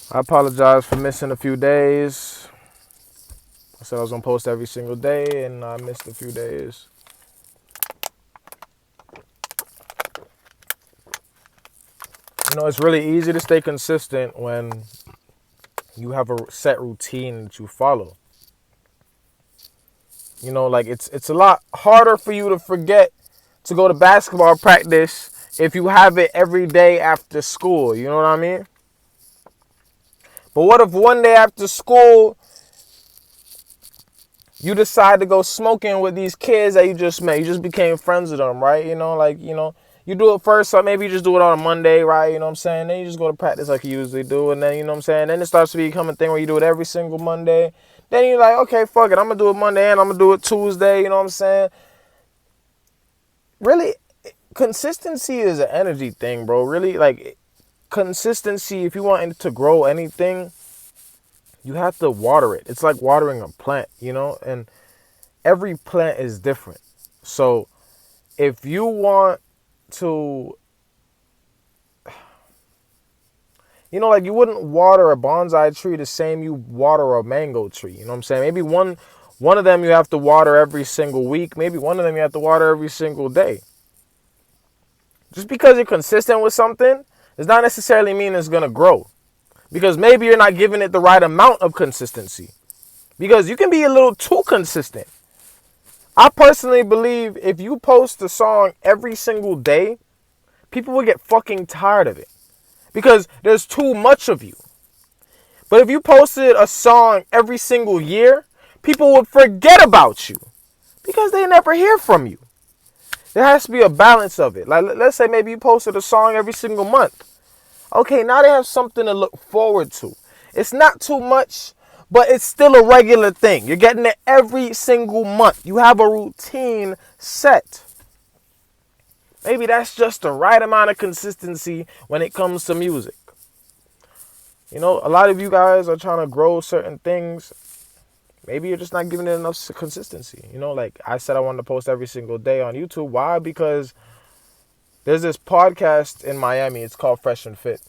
I apologize for missing a few days. I said I was gonna post every single day, and I missed a few days. It's really easy to stay consistent when you have a set routine that you follow. Like it's a lot harder for you to forget to go to basketball practice if you have it every day after school. You know what I mean? But what if one day after school you decide to go smoking with these kids that you just met? You just became friends with them, right? You do it first, so maybe you just do it on a Monday, right? You know what I'm saying? Then you just go to practice like you usually do, and then, you know what I'm saying? Then it starts to become a thing where you do it every single Monday. Then you're like, okay, fuck it, I'm going to do it Monday and I'm going to do it Tuesday, you know what I'm saying? Really, consistency is an energy thing, bro. Really, like, consistency, if you want it to grow anything, you have to water it. It's like watering a plant, and every plant is different. So if you want to, like, you wouldn't water a bonsai tree the same you water a mango tree. You know what I'm saying? Maybe one of them you have to water every single week. Maybe one of them you have to water every single day. Just because you're consistent with something does not necessarily mean it's going to grow. Because maybe you're not giving it the right amount of consistency. Because you can be a little too consistent. I personally believe if you post a song every single day, people will get fucking tired of it. Because there's too much of you. But if you posted a song every single year, people would forget about you. Because they never hear from you. There has to be a balance of it. Like, let's say maybe you posted a song every single month. Okay, now they have something to look forward to. It's not too much, but it's still a regular thing. You're getting it every single month. You have a routine set. Maybe that's just the right amount of consistency when it comes to music. A lot of you guys are trying to grow certain things. Maybe you're just not giving it enough consistency. Like I said, I wanted to post every single day on YouTube. Why? Because there's this podcast in Miami. It's called Fresh and Fit.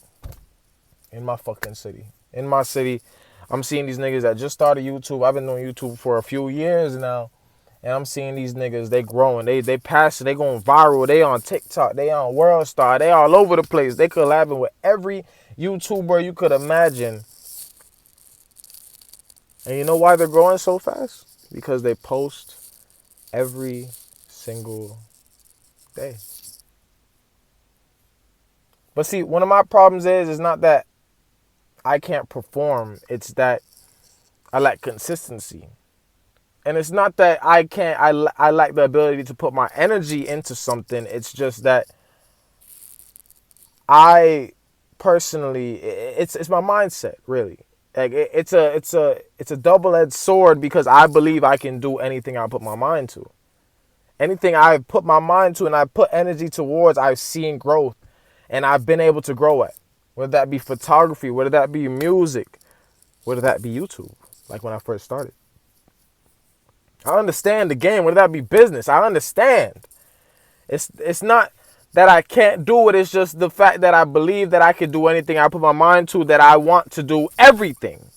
In my fucking city. In my city, I'm seeing these niggas that just started YouTube. I've been doing YouTube for a few years now. And I'm seeing these niggas, they growing. They passing, they going viral. They on TikTok. They on World Star. They all over the place. They collabing with every YouTuber you could imagine. And you know why they're growing so fast? Because they post every single day. But see, one of my problems is not that I can't perform. It's that I lack consistency. And it's not that I lack the ability to put my energy into something. It's just that I personally, it's my mindset, really. Like it's a double-edged sword because I believe I can do anything I put my mind to. Anything I put my mind to and I put energy towards, I've seen growth and I've been able to grow at. Whether that be photography, whether that be music, whether that be YouTube, like when I first started. I understand the game, whether that be business. I understand. It's not that I can't do it. It's just the fact that I believe that I can do anything I put my mind to, that I want to do everything.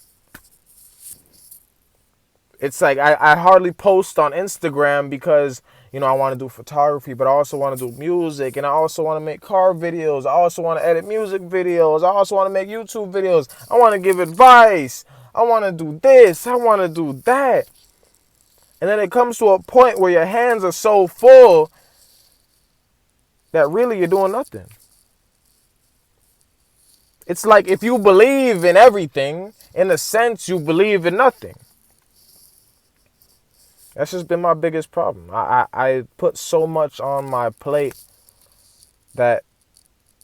It's like I hardly post on Instagram because, I want to do photography, but I also want to do music, and I also want to make car videos. I also want to edit music videos. I also want to make YouTube videos. I want to give advice. I want to do this. I want to do that. And then it comes to a point where your hands are so full that really you're doing nothing. It's like if you believe in everything, in a sense, you believe in nothing. That's just been my biggest problem. I put so much on my plate that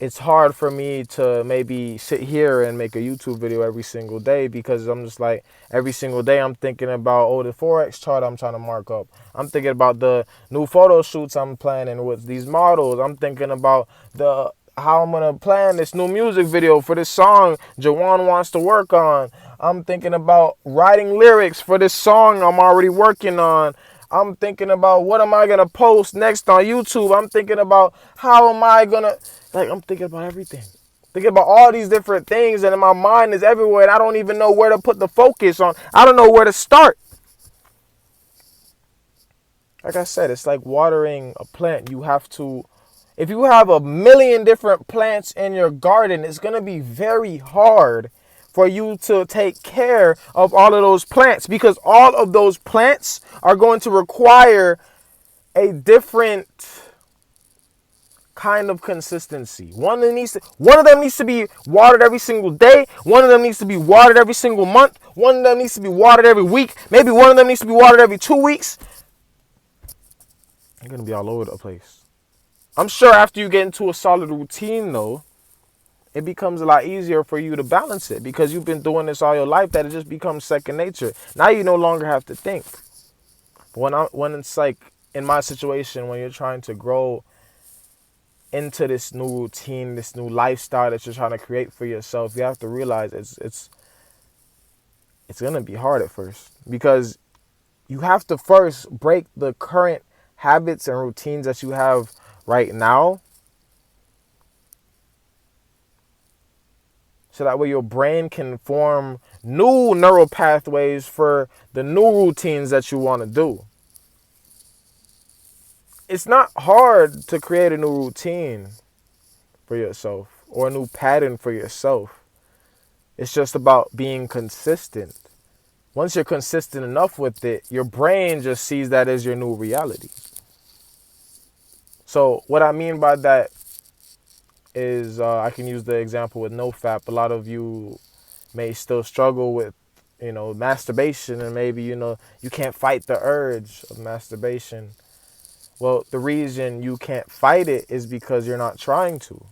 it's hard for me to maybe sit here and make a YouTube video every single day because I'm just like, every single day I'm thinking about, the Forex chart I'm trying to mark up. I'm thinking about the new photo shoots I'm planning with these models. I'm thinking about how I'm going to plan this new music video for this song Jawan wants to work on. I'm thinking about writing lyrics for this song I'm already working on. I'm thinking about what am I going to post next on YouTube. I'm thinking about how am I going to... I'm thinking about everything. Thinking about all these different things, and my mind is everywhere, and I don't even know where to put the focus on. I don't know where to start. Like I said, it's like watering a plant. You have to, if you have a million different plants in your garden, it's going to be very hard for you to take care of all of those plants, because all of those plants are going to require a different kind of consistency. One of them needs to be watered every single day. One of them needs to be watered every single month. One of them needs to be watered every week. Maybe one of them needs to be watered every 2 weeks. You're going to be all over the place. I'm sure after you get into a solid routine, though, it becomes a lot easier for you to balance it, because you've been doing this all your life, that it just becomes second nature. Now you no longer have to think. But when it's like in my situation, when you're trying to grow into this new routine, this new lifestyle that you're trying to create for yourself, you have to realize it's gonna be hard at first, because you have to first break the current habits and routines that you have right now, so that way your brain can form new neural pathways for the new routines that you want to do. It's not hard to create a new routine for yourself or a new pattern for yourself. It's just about being consistent. Once you're consistent enough with it, your brain just sees that as your new reality. So what I mean by that is, I can use the example with NoFap. A lot of you may still struggle with, masturbation, and maybe, you can't fight the urge of masturbation. Well, the reason you can't fight it is because you're not trying to.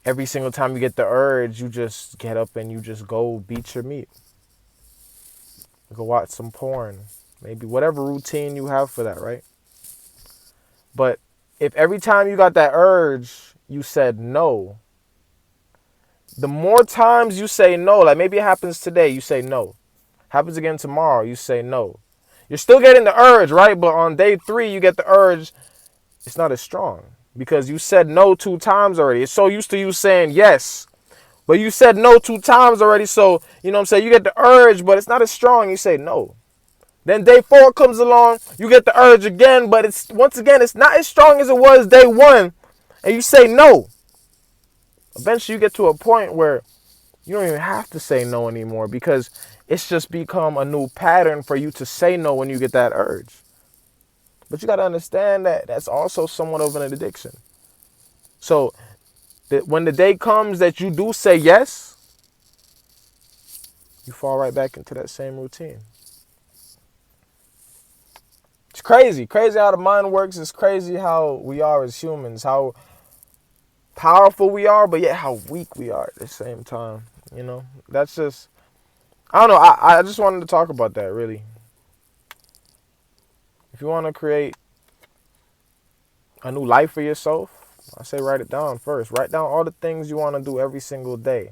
Every single time you get the urge, you just get up and you just go beat your meat. Go watch some porn. Maybe whatever routine you have for that, right? But if every time you got that urge, you said no, the more times you say no, like maybe it happens today, you say no. Happens again tomorrow, you say no. You're still getting the urge, right? But on day 3, you get the urge. It's not as strong because you said no 2 times already. It's so used to you saying yes. But you said no 2 times already. So, you know what I'm saying? You get the urge, but it's not as strong. You say no. Then day 4 comes along. You get the urge again. But it's not as strong as it was day 1. And you say no. Eventually you get to a point where you don't even have to say no anymore, because it's just become a new pattern for you to say no when you get that urge. But you got to understand that that's also somewhat of an addiction. So when the day comes that you do say yes, you fall right back into that same routine. It's crazy. Crazy how the mind works. It's crazy how we are as humans, how powerful we are, but yet how weak we are at the same time. That's just, I don't know. I just wanted to talk about that, really. If you want to create a new life for yourself, I say write it down first. Write down all the things you want to do every single day.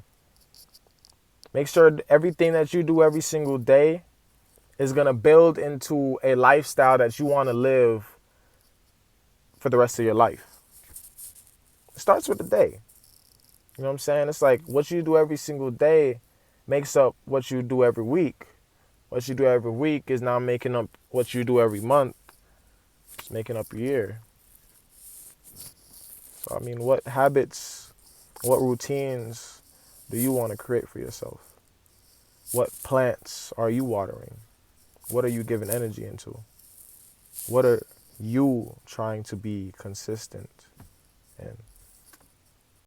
Make sure everything that you do every single day is going to build into a lifestyle that you want to live for the rest of your life. It starts with the day. You know what I'm saying? It's like what you do every single day makes up what you do every week. What you do every week is now making up what you do every month. It's making up a year. So, I mean, what habits, what routines do you want to create for yourself? What plants are you watering? What are you giving energy into? What are you trying to be consistent in?